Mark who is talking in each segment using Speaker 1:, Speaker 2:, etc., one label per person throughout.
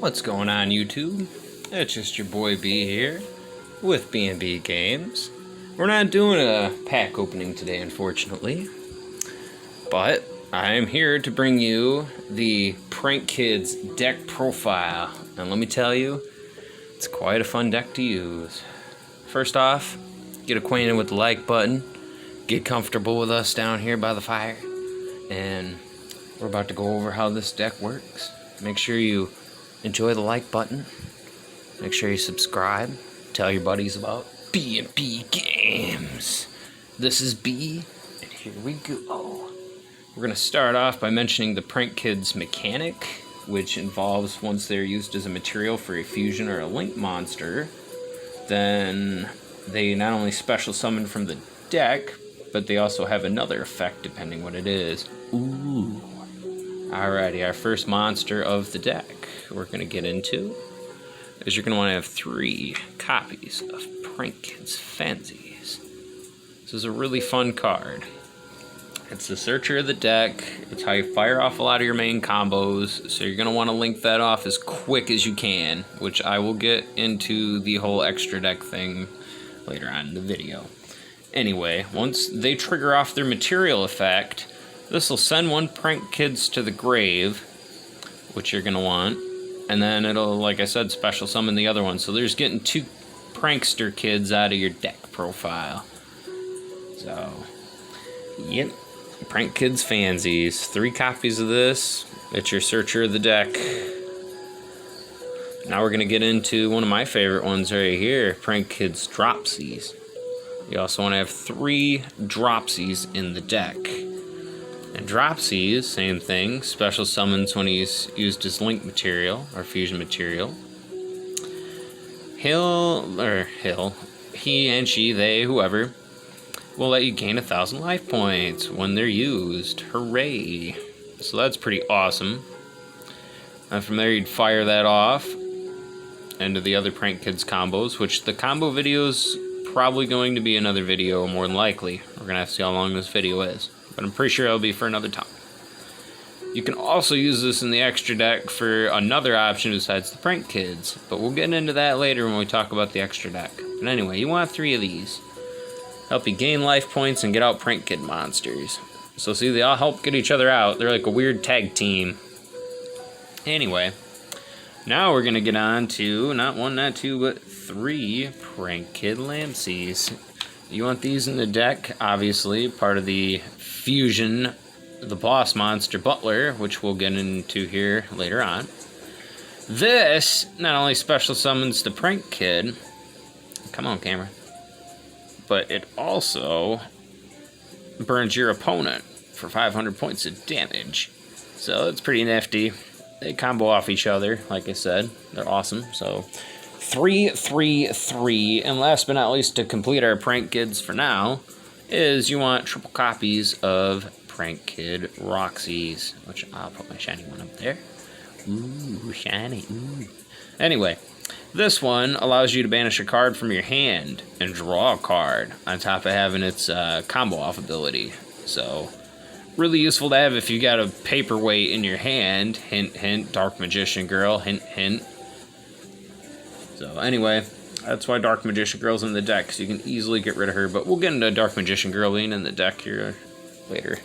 Speaker 1: What's going on, YouTube? It's just your boy B here with B&B Games. We're not doing a pack opening today, unfortunately, but I'm here to bring you the Prank Kids deck profile, and let me tell you, it's quite a fun deck to use. First off, get acquainted with the like button, get comfortable with us down here by the fire, and we're about to go over how this deck works. Make sure you enjoy the like button, make sure you subscribe, tell your buddies about B&B Games. This is B, and here we go. We're going to start off by mentioning the Prank Kids mechanic, which involves once they're used as a material for a fusion or a link monster, then they not only special summon from the deck, but they also have another effect depending what it is. Ooh. Alrighty, our first monster of the deck we're going to get into is you're going to want to have 3 copies of Prank Kids Fancies. This is a really fun card. It's the searcher of the deck. It's how you fire off a lot of your main combos, so you're going to want to link that off as quick as you can, which I will get into the whole extra deck thing later on in the video. Anyway, once they trigger off their material effect, this will send one Prank Kids to the grave, which you're going to want, and then it'll, like I said, special summon the other one. So there's getting 2 Prankster Kids out of your deck profile. So, yep. Prank Kids Fancies. 3 copies of this. It's your searcher of the deck. Now we're going to get into one of my favorite ones right here. Prank Kids Dropsies. You also want to have 3 Dropsies in the deck. And Dropsies, same thing. Special summons when he's used as link material or fusion material. He and she, they, whoever, will let you gain 1,000 life points when they're used. Hooray! So that's pretty awesome. And from there you'd fire that off into the other Prank Kids combos, which the combo video's probably going to be another video, more than likely. We're going to have to see how long this video is, but I'm pretty sure it'll be for another time. You can also use this in the extra deck for another option besides the Prank Kids, but we'll get into that later when we talk about the extra deck. But anyway, you want 3 of these. Help you gain life points and get out Prank Kid monsters. So see, they all help get each other out. They're like a weird tag team. Anyway, now we're going to get on to, not 1, not 2, but 3 Prank Kid Lampsies. You want these in the deck, obviously, part of the fusion, the boss monster Butler, which we'll get into here later on. This not only special summons the Prank Kid, come on camera, but it also burns your opponent for 500 points of damage. So it's pretty nifty. They combo off each other, like I said. They're awesome. So 3, 3, 3. And last but not least, to complete our Prank Kids for now, is you want triple copies of Prank Kid Roxies, which I'll put my shiny one up there. Ooh, shiny. Ooh. Anyway, this one allows you to banish a card from your hand and draw a card on top of having its combo off ability. So, really useful to have if you got a paperweight in your hand. Hint, hint, Dark Magician Girl. Hint, hint. So, anyway, that's why Dark Magician Girl's in the deck, so you can easily get rid of her. But we'll get into Dark Magician Girl being in the deck here later.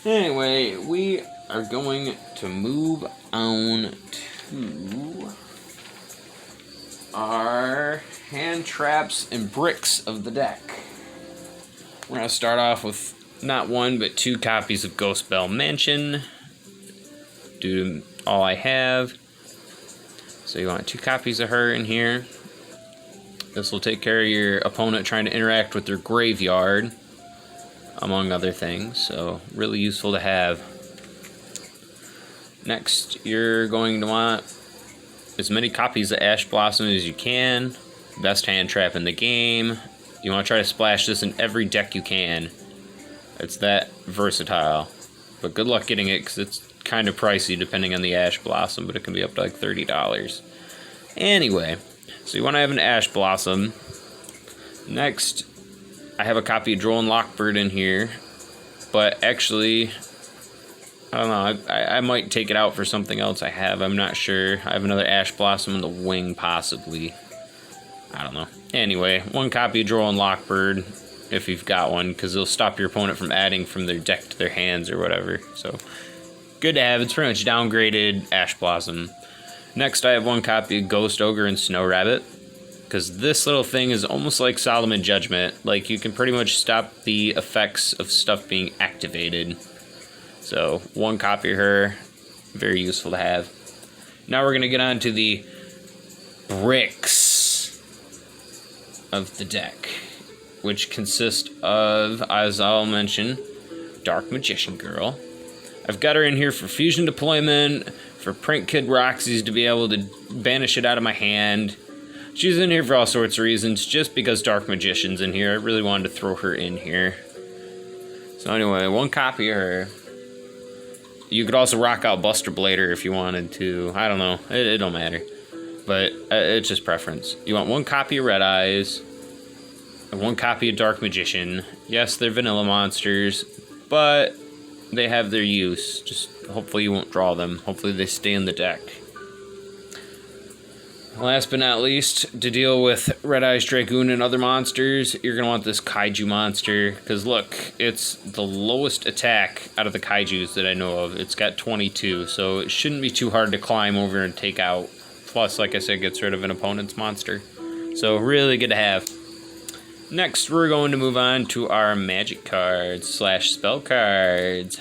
Speaker 1: Anyway, we are going to move on to our hand traps and bricks of the deck. We're going to start off with not 1, but 2 copies of Ghost Bell Mansion. Do all I have. So you want 2 copies of her in here. This will take care of your opponent trying to interact with their graveyard, among other things. So really useful to have. Next, you're going to want as many copies of Ash Blossom as you can. Best hand trap in the game. You want to try to splash this in every deck you can. It's that versatile. But good luck getting it, because it's kind of pricey depending on the Ash Blossom, but it can be up to like $30. Anyway, so you want to have an Ash Blossom. Next, I have a copy of Droll and Lockbird in here, but actually I don't know. I might take it out for something else I have. I'm not sure. I have another Ash Blossom in the wing, possibly. I don't know. Anyway, 1 copy of Droll and Lockbird, if you've got one, because it'll stop your opponent from adding from their deck to their hands or whatever. So, good to have. It's pretty much downgraded Ash Blossom. Next, I have 1 copy of Ghost Ogre and Snow Rabbit, because this little thing is almost like Solomon Judgment. Like, you can pretty much stop the effects of stuff being activated. So, 1 copy of her, very useful to have. Now we're going to get on to the bricks of the deck, which consist of, as I'll mention, Dark Magician Girl. I've got her in here for fusion deployment, for Prank Kid Roxy's to be able to banish it out of my hand. She's in here for all sorts of reasons, just because Dark Magician's in here. I really wanted to throw her in here. So anyway, 1 copy of her. You could also rock out Buster Blader if you wanted to. I don't know. It don't matter. But it's just preference. You want 1 copy of Red Eyes. And 1 copy of Dark Magician. Yes, they're vanilla monsters. But they have their use. Just hopefully you won't draw them. Hopefully they stay in the deck. Last but not least, to deal with Red Eyes Dragoon and other monsters, you're going to want this Kaiju monster. Because look, it's the lowest attack out of the Kaijus that I know of. It's got 22, so it shouldn't be too hard to climb over and take out. Plus, like I said, gets rid of an opponent's monster. So really good to have. Next, we're going to move on to our magic cards / spell cards.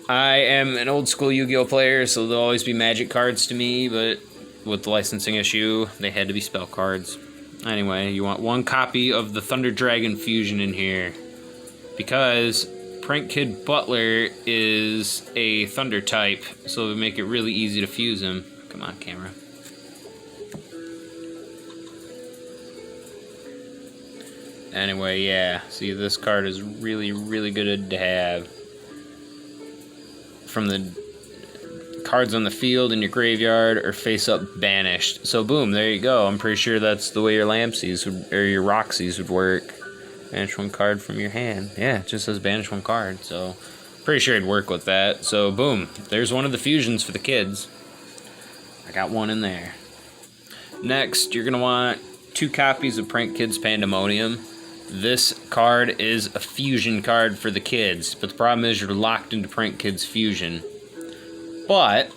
Speaker 1: I am an old school Yu-Gi-Oh player, so there'll always be magic cards to me, but with the licensing issue, they had to be spell cards. Anyway, you want 1 copy of the Thunder Dragon Fusion in here, because Prank Kid Butler is a Thunder type, so it would make it really easy to fuse him. Come on, camera. Anyway, yeah, see, this card is really, really good to have. From the cards on the field in your graveyard or face up banished. So boom, there you go. I'm pretty sure that's the way your Lampsies would, or your Roxy's would work. Banish 1 card from your hand. Yeah, it just says banish 1 card. So pretty sure it'd work with that. So boom, there's one of the fusions for the kids. I got 1 in there. Next, you're gonna want 2 copies of Prank Kids Pandemonium. This card is a fusion card for the kids, but the problem is you're locked into Prank Kids Fusion. But,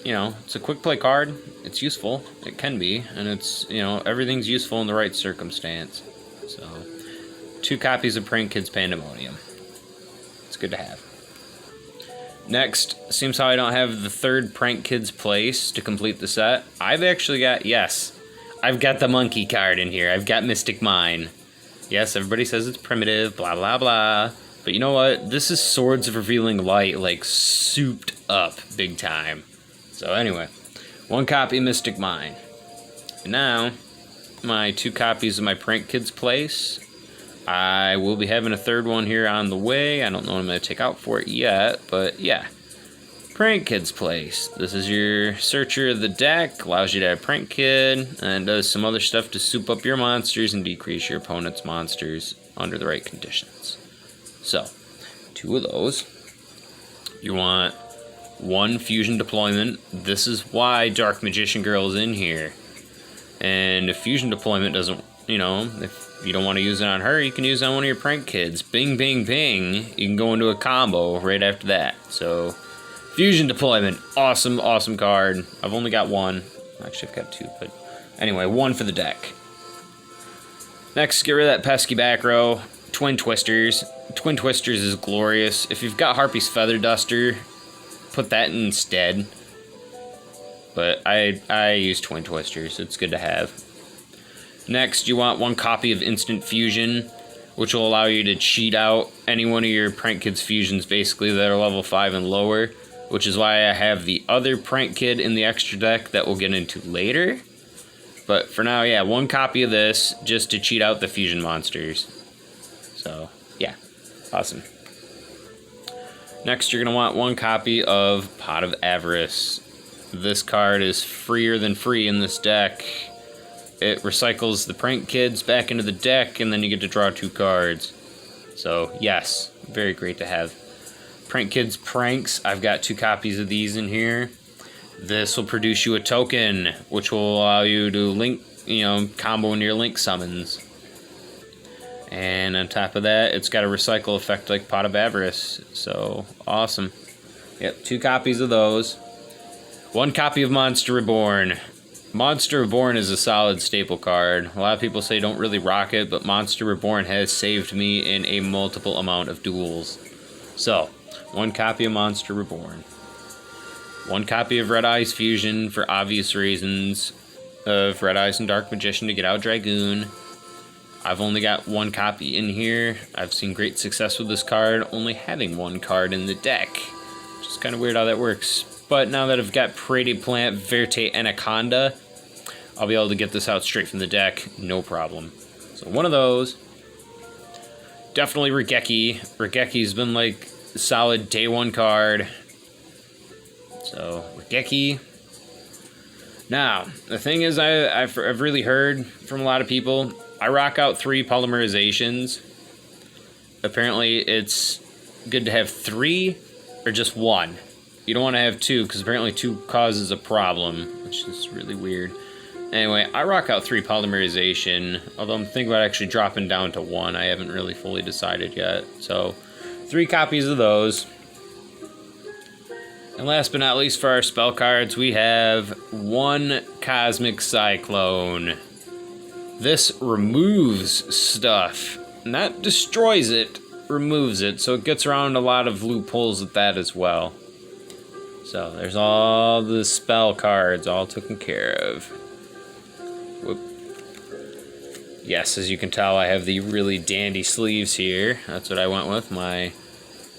Speaker 1: you know, it's a quick play card. It's useful. It can be, and it's, you know, everything's useful in the right circumstance. So, 2 copies of Prank Kids Pandemonium. It's good to have. Next, seems how I don't have the 3rd Prank Kids Place to complete the set. I've actually got, yes, I've got the monkey card in here. I've got Mystic Mine. Yes, everybody says it's primitive, blah, blah, blah. But you know what? This is Swords of Revealing Light, like, souped up big time. So anyway, 1 copy of Mystic Mine. And now, my 2 copies of my Prank Kids Place. I will be having a 3rd one here on the way. I don't know what I'm going to take out for it yet, but yeah. Prank Kid's Place. This is your searcher of the deck, allows you to add Prank Kid, and does some other stuff to soup up your monsters and decrease your opponent's monsters under the right conditions. So, 2 of those. You want 1 fusion deployment. This is why Dark Magician Girl is in here. And if fusion deployment doesn't, you know, if you don't want to use it on her, you can use it on one of your Prank Kids. Bing, bing, bing. You can go into a combo right after that. So, fusion deployment, awesome, awesome card. I've only got 1. Actually, I've got 2, but anyway, 1 for the deck. Next, get rid of that pesky back row. Twin Twisters. Twin Twisters is glorious. If you've got Harpy's Feather Duster, put that instead. But I use Twin Twisters. It's good to have. Next, you want 1 copy of Instant Fusion, which will allow you to cheat out any one of your Prank Kids fusions, basically, that are level 5 and lower. Which is why I have the other Prank Kid in the extra deck that we'll get into later. But for now, yeah, 1 copy of this just to cheat out the fusion monsters. So, yeah, awesome. Next, you're going to want 1 copy of Pot of Avarice. This card is freer than free in this deck. It recycles the Prank Kids back into the deck, and then you get to draw 2 cards. So, yes, very great to have. Prank Kids Pranks, I've got 2 copies of these in here. This will produce you a token, which will allow you to link, combo into your link summons. And on top of that, it's got a recycle effect like Pot of Avarice. So, awesome. Yep, 2 copies of those. 1 copy of Monster Reborn. Monster Reborn is a solid staple card. A lot of people say don't really rock it, but Monster Reborn has saved me in a multiple amount of duels. So, 1 copy of Monster Reborn. 1 copy of Red Eyes Fusion for obvious reasons of Red Eyes and Dark Magician to get out Dragoon. I've only got 1 copy in here. I've seen great success with this card, only having 1 card in the deck. Which is kind of weird how that works. But now that I've got Parade Plant, Verte Anaconda, I'll be able to get this out straight from the deck, no problem. So 1 of those. Definitely Regeki. Regeki's been like a solid day 1 card. So, Regeki. Now, the thing is, I've really heard from a lot of people, I rock out 3 polymerizations. Apparently, it's good to have 3 or just 1. You don't want to have 2, because apparently 2 causes a problem, which is really weird. Anyway, I rock out 3 polymerization, although I'm thinking about actually dropping down to 1. I haven't really fully decided yet. So, 3 copies of those. And last but not least for our spell cards, we have 1 Cosmic Cyclone. This removes stuff. Not destroys it, removes it. So it gets around a lot of loopholes with that as well. So there's all the spell cards all taken care of. Whoop. Yes, as you can tell, I have the really dandy sleeves here. That's what I went with, my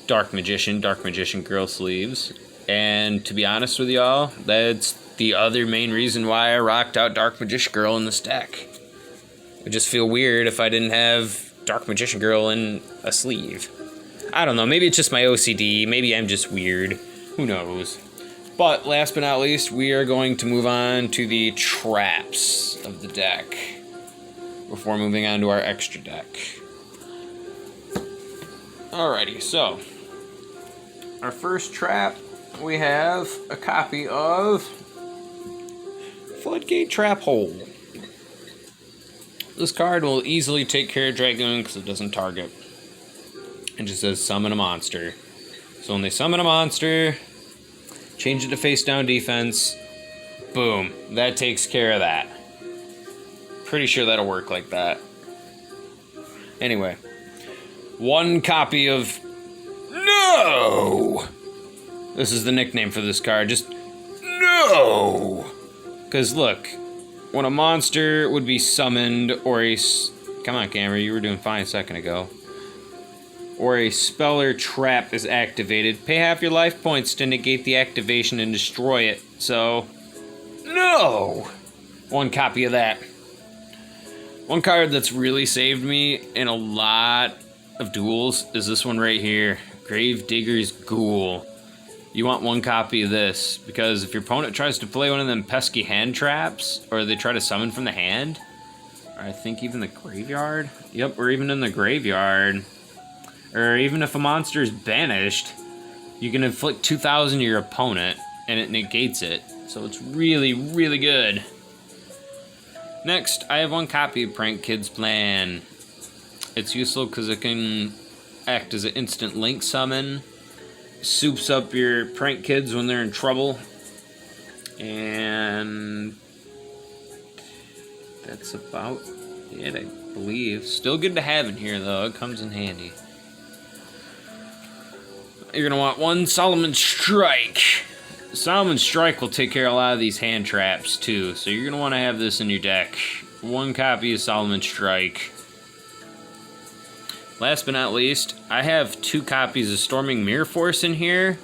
Speaker 1: Dark Magician Girl sleeves. And to be honest with y'all, that's the other main reason why I rocked out Dark Magician Girl in this deck. It would just feel weird if I didn't have Dark Magician Girl in a sleeve. I don't know, maybe it's just my OCD, maybe I'm just weird. Who knows? But last but not least, we are going to move on to the traps of the deck before moving on to our extra deck. Alrighty, so our first trap, we have a copy of Floodgate Trap Hole. This card will easily take care of Dragoon because it doesn't target. It just says summon a monster. So when they summon a monster, change it to face down defense, boom, that takes care of that. Pretty sure that'll work like that. Anyway, 1 copy of No! This is the nickname for this card, just No! Because look, when a monster would be summoned or a... Come on, camera, you were doing fine a second ago. Or a spell or trap is activated, pay half your life points to negate the activation and destroy it. So, no! 1 copy of that. 1 card that's really saved me in a lot of duels is this one right here, Gravedigger's Ghoul. You want 1 copy of this, because if your opponent tries to play one of them pesky hand traps, or they try to summon from the hand, or I think even the graveyard, yep, or even in the graveyard, or even if a monster is banished, you can inflict 2,000 to your opponent, and it negates it. So it's really, really good. Next, I have 1 copy of Prank Kids Plan. It's useful because it can act as an instant link summon, soups up your prank kids when they're in trouble, and that's about it, I believe. Still good to have in here, though. It comes in handy. You're going to want 1 Solomon Strike. Solomon Strike will take care of a lot of these hand traps, too, so you're going to want to have this in your deck. 1 copy of Solomon Strike. Last but not least, I have 2 copies of Storming Mirror Force in here.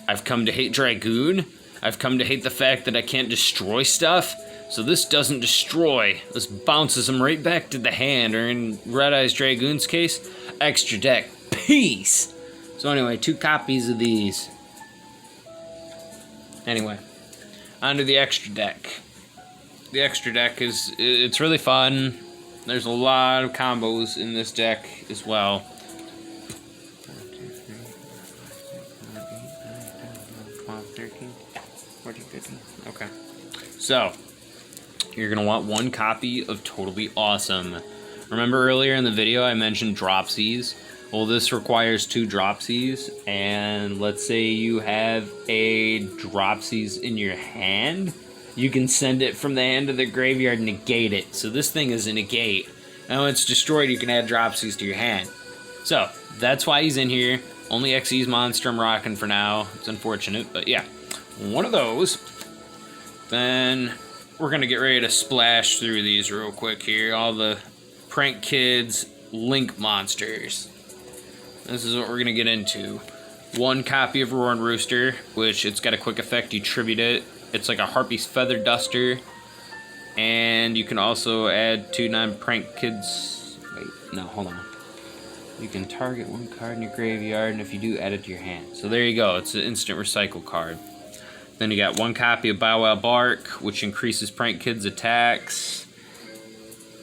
Speaker 1: I've come to hate Dragoon. I've come to hate the fact that I can't destroy stuff. So this doesn't destroy. This bounces them right back to the hand, or in Red Eyes Dragoon's case, extra deck. Peace! So anyway, 2 copies of these. Anyway, onto the extra deck. The extra deck it's really fun. There's a lot of combos in this deck as well. 12, 13, 14, 15. Okay. So, you're going to want 1 copy of Totally Awesome. Remember earlier in the video I mentioned dropsies? Well, this requires 2 dropsies, and let's say you have a dropsies in your hand, you can send it from the hand to the graveyard and negate it. So this thing is a negate. And when it's destroyed, you can add dropsies to your hand. So, that's why he's in here. Only XE's monster I'm rocking for now. It's unfortunate, but yeah. 1 of those. Then we're going to get ready to splash through these real quick here. All the Prank Kids Link monsters. This is what we're going to get into. 1 copy of Roaring Rooster, which it's got a quick effect. You tribute it. It's like a Harpy's Feather Duster. And you can also add 2 non-Prank Kids. Wait, no, hold on. You can target 1 card in your graveyard, and if you do, add it to your hand. So there you go. It's an instant recycle card. Then you got 1 copy of Bow Wow Bark, which increases Prank Kids' attacks.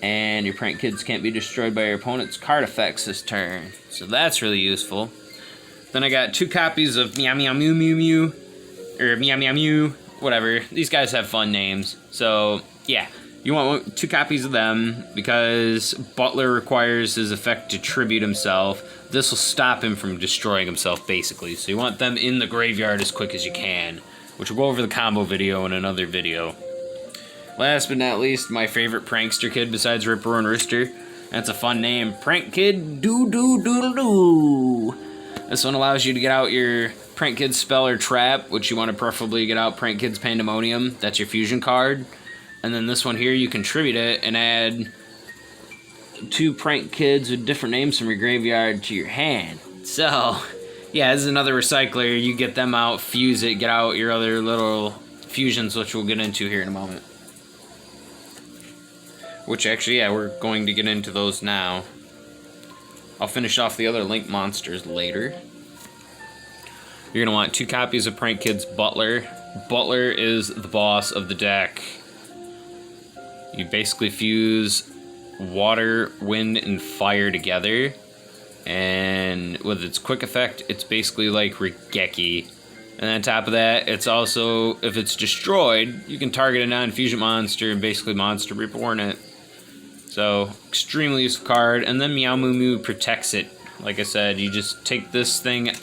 Speaker 1: And your Prank Kids can't be destroyed by your opponent's card effects this turn. So that's really useful. Then I got 2 copies of Meow Meow Mew Mew Mew. Or Meow Meow Mew. Whatever. These guys have fun names. So, yeah. You want 2 copies of them because Butler requires his effect to tribute himself. This will stop him from destroying himself, basically. So you want them in the graveyard as quick as you can, which we'll go over the combo video in another video. Last but not least, my favorite prankster kid besides Ripper and Rooster. That's a fun name. Prank Kid Doo-Doo-Doodle-Doo. This one allows you to get out your Prank Kid Spell or Trap, which you want to preferably get out Prank Kid's Pandemonium. That's your fusion card. And then this one here, you contribute it and add 2 Prank Kids with different names from your graveyard to your hand. So, yeah, this is another recycler. You get them out, fuse it, get out your other little fusions, which we'll get into here in a moment. Which actually, yeah, we're going to get into those now. I'll finish off the other Link monsters later. You're going to want 2 copies of Prank Kids Butler. Butler is the boss of the deck. You basically fuse water, wind, and fire together. And with its quick effect, it's basically like Regeki. And on top of that, it's also, if it's destroyed, you can target a non-fusion monster and basically monster reborn it. So, extremely useful card. And then Meow Moo Moo protects it. Like I said, you just take this thing,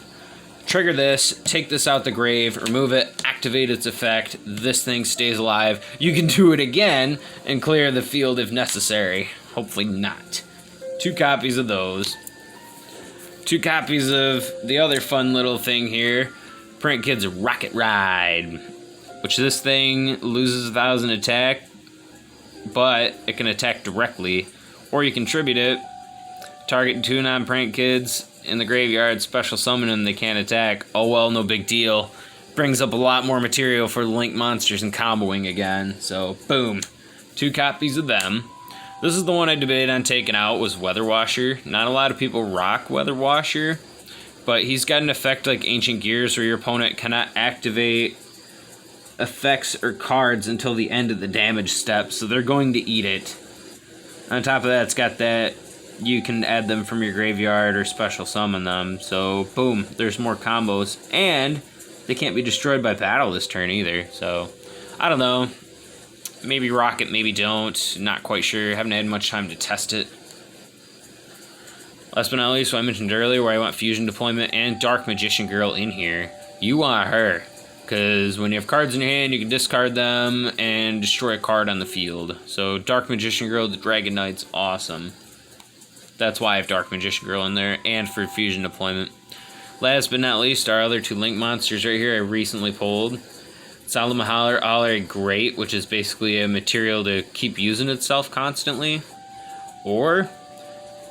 Speaker 1: trigger this, take this out the grave, remove it, activate its effect, this thing stays alive. You can do it again and clear the field if necessary. Hopefully not. 2 copies of those. 2 copies of the other fun little thing here, Prank Kids Rocket Ride, which this thing loses 1,000 attack, but it can attack directly, or you contribute it, target 2 non-Prank Kids in the graveyard, special summon them, they can't attack. Oh well, no big deal. Brings up a lot more material for the Link monsters and comboing again, so boom. 2 copies of them. This is the one I debated on taking out, was Weather Washer. Not a lot of people rock Weather Washer, but he's got an effect like Ancient Gears where your opponent cannot activate effects or cards until the end of the damage step, so they're going to eat it. On top of that, it's got that you can add them from your graveyard or special summon them, so boom, there's more combos, and they can't be destroyed by battle this turn either, so I don't know. Maybe rock it, maybe don't. Not quite sure. Haven't had much time to test it. Last but not least, what I mentioned earlier, where I want Fusion Deployment and Dark Magician Girl in here. You want her, because when you have cards in your hand, you can discard them and destroy a card on the field. So Dark Magician Girl, the Dragon Knight's awesome. That's why I have Dark Magician Girl in there, and for Fusion Deployment. Last but not least, our other 2 Link monsters right here I recently pulled. Salamahalar Great, which is basically a material to keep using itself constantly. Or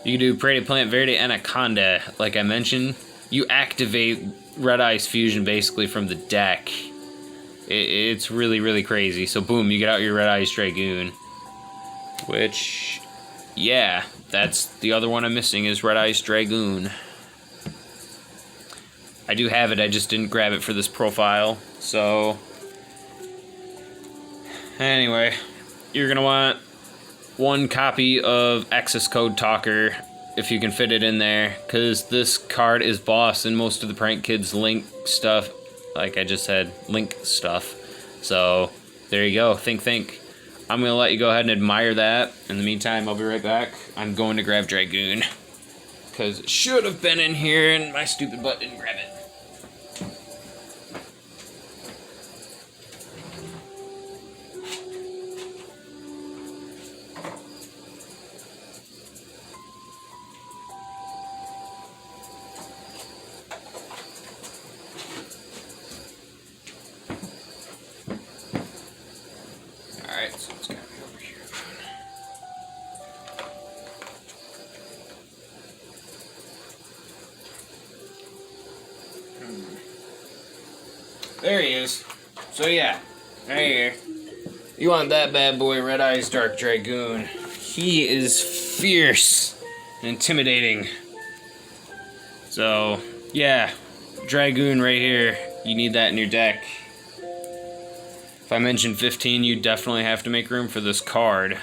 Speaker 1: you can do Prey Plant Verde Anaconda. Like I mentioned, you activate Red Eyes Fusion basically from the deck. It's really, really crazy. So boom, you get out your Red Eyes Dragoon. Which, yeah, that's the other one I'm missing is Red Eyes Dragoon. I do have it, I just didn't grab it for this profile. So anyway, you're going to want 1 copy of Access Code Talker, if you can fit it in there, because this card is boss in most of the Prank Kids Link stuff. like I just said, link stuff. So there you go. Think. I'm gonna let you go ahead and admire that. In the meantime, I'll be right back. I'm going to grab Dragoon because it should have been in here and my stupid butt didn't grab it. Alright, so it's gotta be over here. There he is. So yeah, right here. You want that bad boy, Red Eyes Dark Dragoon. He is fierce and intimidating. So, yeah, Dragoon right here. You need that in your deck. If I mentioned 15, you definitely have to make room for this card.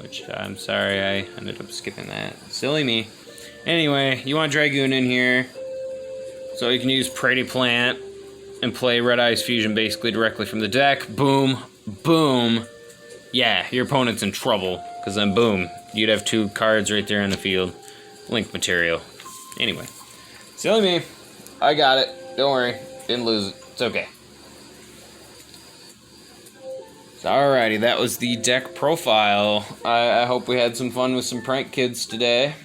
Speaker 1: Which, I'm sorry, I ended up skipping that. Silly me. Anyway, you want Dragoon in here. So you can use Pretty Plant and play Red Eyes Fusion basically directly from the deck. Boom. Boom. Yeah, your opponent's in trouble. Because then, boom, you'd have 2 cards right there on the field. Link material. Anyway. Silly me. I got it. Don't worry. Didn't lose it. It's okay. Alrighty, that was the deck profile. I hope we had some fun with some prank kids today.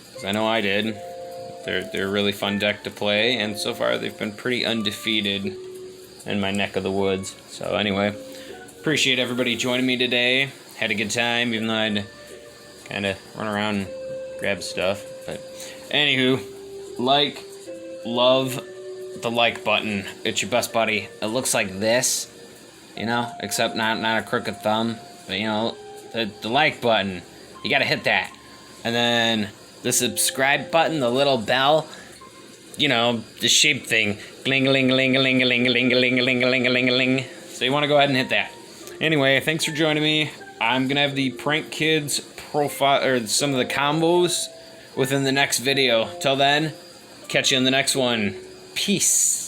Speaker 1: Because I know I did. They're a really fun deck to play, and so far they've been pretty undefeated in my neck of the woods. So anyway, appreciate everybody joining me today. Had a good time, even though I had to kind of run around and grab stuff. But anywho, love the like button. It's your best buddy. It looks like this. You know, except not a crooked thumb, but you know, the like button, you gotta hit that. And then the subscribe button, the little bell, you know, the shape thing, gling-a-ling-a-ling-a-ling-a-ling-a-ling-a-ling-a-ling-a-ling. So you wanna go ahead and hit that. Anyway, thanks for joining me. I'm gonna have the Prank Kids profile, or some of the combos within the next video. Till then, catch you in the next one. Peace.